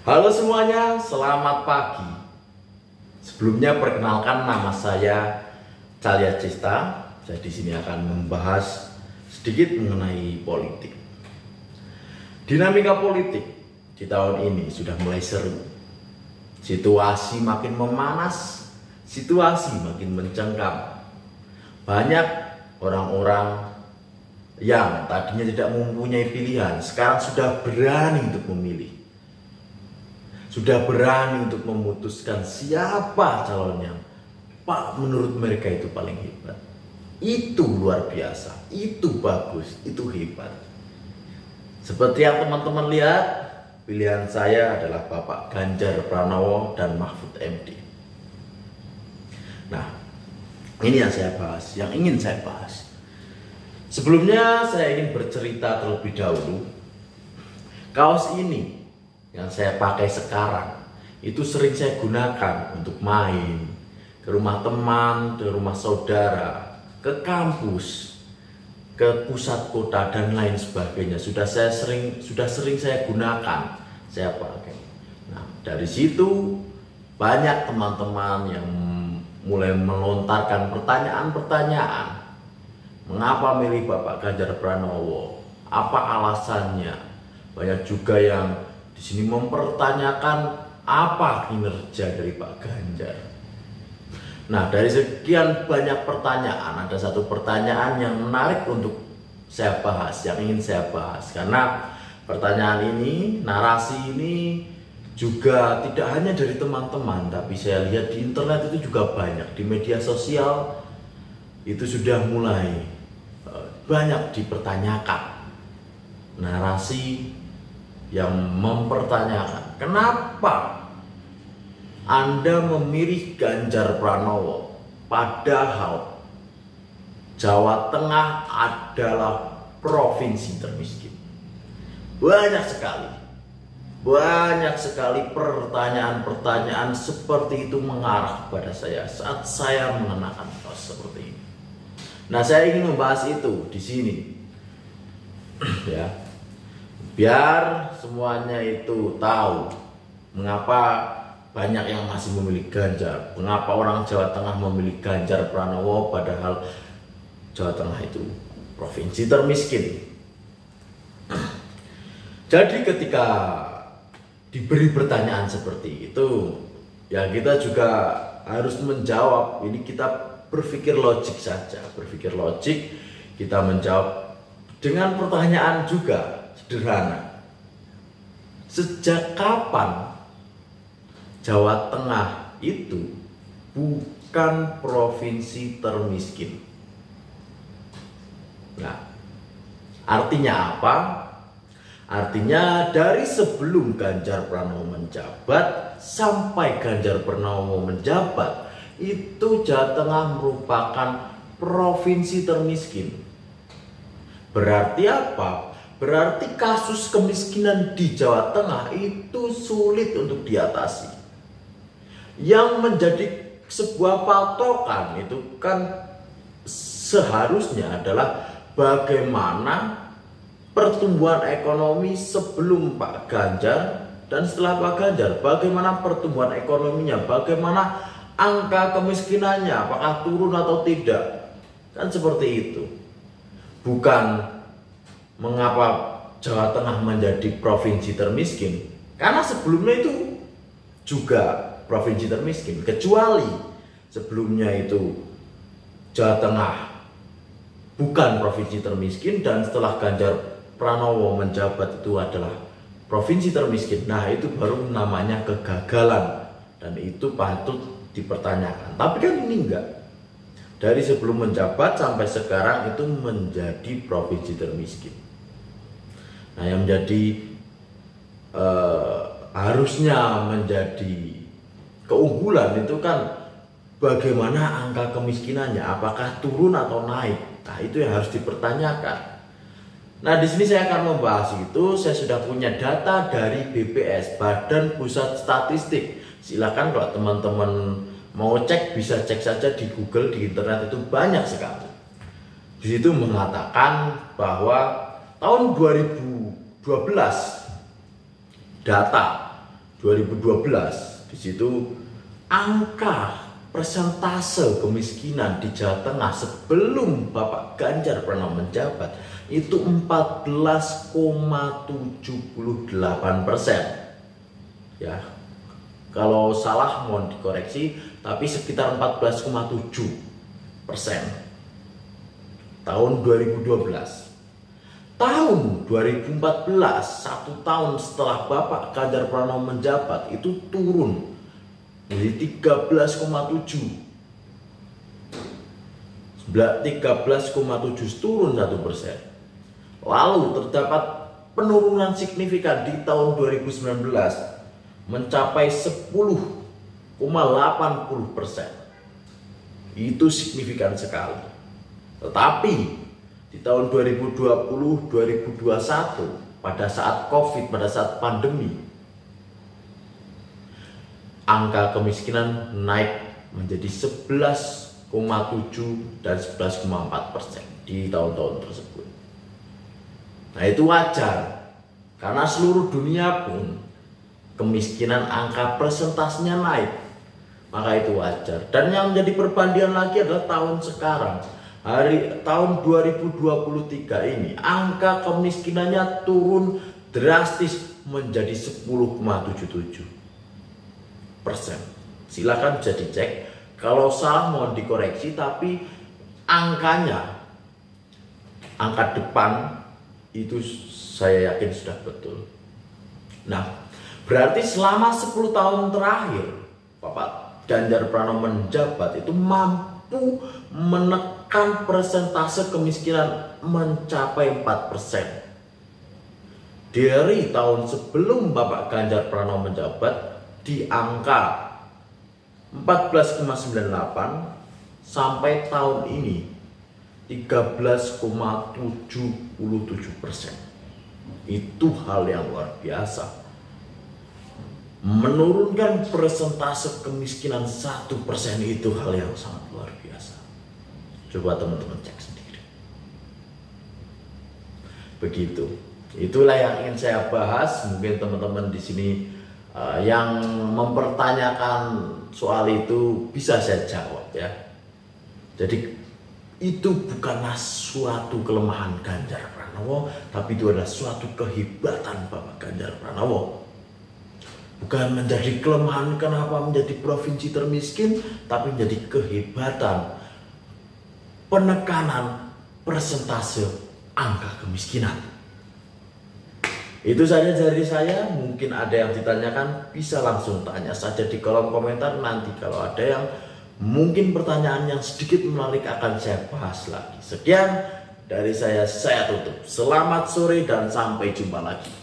Halo semuanya, selamat pagi. Sebelumnya perkenalkan, nama saya Calya Cista. Saya di sini akan membahas sedikit mengenai politik. Dinamika politik di tahun ini sudah mulai seru. Situasi makin memanas, situasi makin mencengkam. Banyak orang-orang yang tadinya tidak mempunyai pilihan, sekarang sudah berani untuk memilih. Sudah berani untuk memutuskan siapa calon yang menurut mereka itu paling hebat. Itu luar biasa, itu bagus, itu hebat. Seperti yang teman-teman lihat, pilihan saya adalah Bapak Ganjar Pranowo dan Mahfud MD. Nah, ini yang saya bahas, yang ingin saya bahas. Sebelumnya saya ingin bercerita terlebih dahulu. Kaos ini yang saya pakai sekarang itu sering saya gunakan untuk main ke rumah teman, ke rumah saudara, ke kampus, ke pusat kota dan lain sebagainya. Sudah sering saya gunakan, saya pakai. Nah, dari situ banyak teman-teman yang mulai melontarkan pertanyaan-pertanyaan. Mengapa milih Bapak Ganjar Pranowo? Apa alasannya? Banyak juga yang di sini mempertanyakan apa kinerja dari Pak Ganjar. Nah, dari sekian banyak pertanyaan, ada satu pertanyaan yang menarik untuk saya bahas, yang ingin saya bahas. Karena pertanyaan ini, narasi ini juga tidak hanya dari teman-teman, tapi saya lihat di internet itu juga banyak, di media sosial itu sudah mulai banyak dipertanyakan. Narasi yang mempertanyakan, kenapa Anda memilih Ganjar Pranowo padahal Jawa Tengah adalah provinsi termiskin? Banyak sekali pertanyaan-pertanyaan seperti itu mengarah kepada saya saat saya mengenakan kaos seperti ini. Nah, saya ingin membahas itu di sini. Ya. Biar semuanya itu tahu mengapa banyak yang masih memilih Ganjar, mengapa orang Jawa Tengah memilih Ganjar Pranowo padahal Jawa Tengah itu provinsi termiskin. Jadi ketika diberi pertanyaan seperti itu, ya kita juga harus menjawab. Ini kita berpikir logik saja, kita menjawab dengan pertanyaan juga sederhana. Sejak kapan Jawa Tengah itu bukan provinsi termiskin? Nah, artinya apa? Artinya dari sebelum Ganjar Pranowo menjabat sampai Ganjar Pranowo menjabat, itu Jawa Tengah merupakan provinsi termiskin. Berarti apa? Berarti kasus kemiskinan di Jawa Tengah itu sulit untuk diatasi. Yang menjadi sebuah patokan itu kan seharusnya adalah bagaimana pertumbuhan ekonomi sebelum Pak Ganjar dan setelah Pak Ganjar. Bagaimana pertumbuhan ekonominya, bagaimana angka kemiskinannya, apakah turun atau tidak. Kan seperti itu. Bukan mengapa Jawa Tengah menjadi provinsi termiskin, karena sebelumnya itu juga provinsi termiskin, kecuali sebelumnya itu Jawa Tengah bukan provinsi termiskin dan setelah Ganjar Pranowo menjabat itu adalah provinsi termiskin. Nah, itu baru namanya kegagalan dan itu patut dipertanyakan. Tapi kan ini enggak. Dari sebelum menjabat sampai sekarang itu menjadi provinsi termiskin. Nah, yang menjadi harusnya menjadi keunggulan itu kan bagaimana angka kemiskinannya, apakah turun atau naik. Nah, itu yang harus dipertanyakan. Nah, di sini saya akan membahas itu. Saya sudah punya data dari BPS, Badan Pusat Statistik. Silakan kalau teman-teman mau cek, bisa cek saja di Google, di internet itu banyak sekali. Di situ mengatakan bahwa tahun 2012 data 2012, di situ angka persentase kemiskinan di Jawa Tengah sebelum Bapak Ganjar Pranowo menjabat itu 14,78%. Ya, kalau salah mohon dikoreksi, tapi sekitar 14,7% tahun 2012. Tahun 2014, 1 tahun setelah Bapak Ganjar Pranowo menjabat, itu turun menjadi 13,7, 13,7, turun 1%. Lalu terdapat penurunan signifikan di tahun 2019 mencapai 10,80%. Itu signifikan sekali. Tetapi di tahun 2020-2021 pada saat COVID, pada saat pandemi, angka kemiskinan naik menjadi 11,7 dan 11,4% di tahun-tahun tersebut. Nah, itu wajar karena seluruh dunia pun kemiskinan angka persentasenya naik, maka itu wajar. Dan yang menjadi perbandingan lagi adalah tahun sekarang. Tahun 2023 ini angka kemiskinannya turun drastis menjadi 10,77%. Silakan bisa dicek, kalau salah mohon dikoreksi, tapi angka depan itu saya yakin sudah betul. Nah, berarti selama 10 tahun terakhir Bapak Ganjar Pranowo menjabat itu mampu menekan persentase kemiskinan mencapai 4%. Dari tahun sebelum Bapak Ganjar Pranowo menjabat di angka 14,98 sampai tahun ini 13,77%. Itu hal yang luar biasa. Menurunkan persentase kemiskinan 1% itu hal yang sangat luar biasa. Coba teman-teman cek sendiri. Begitu. Itulah yang ingin saya bahas. Mungkin teman-teman di sini yang mempertanyakan soal itu bisa saya jawab ya. Jadi itu bukanlah suatu kelemahan Ganjar Pranowo, tapi itu adalah suatu kehebatan Bapak Ganjar Pranowo. Bukan menjadi kelemahan kenapa menjadi provinsi termiskin, tapi menjadi kehebatan penekanan persentase angka kemiskinan. Itu saja dari saya. Mungkin ada yang ditanyakan, bisa langsung tanya saja di kolom komentar. Nanti kalau ada yang mungkin pertanyaan yang sedikit menarik akan saya bahas lagi. Sekian dari saya tutup. Selamat sore dan sampai jumpa lagi.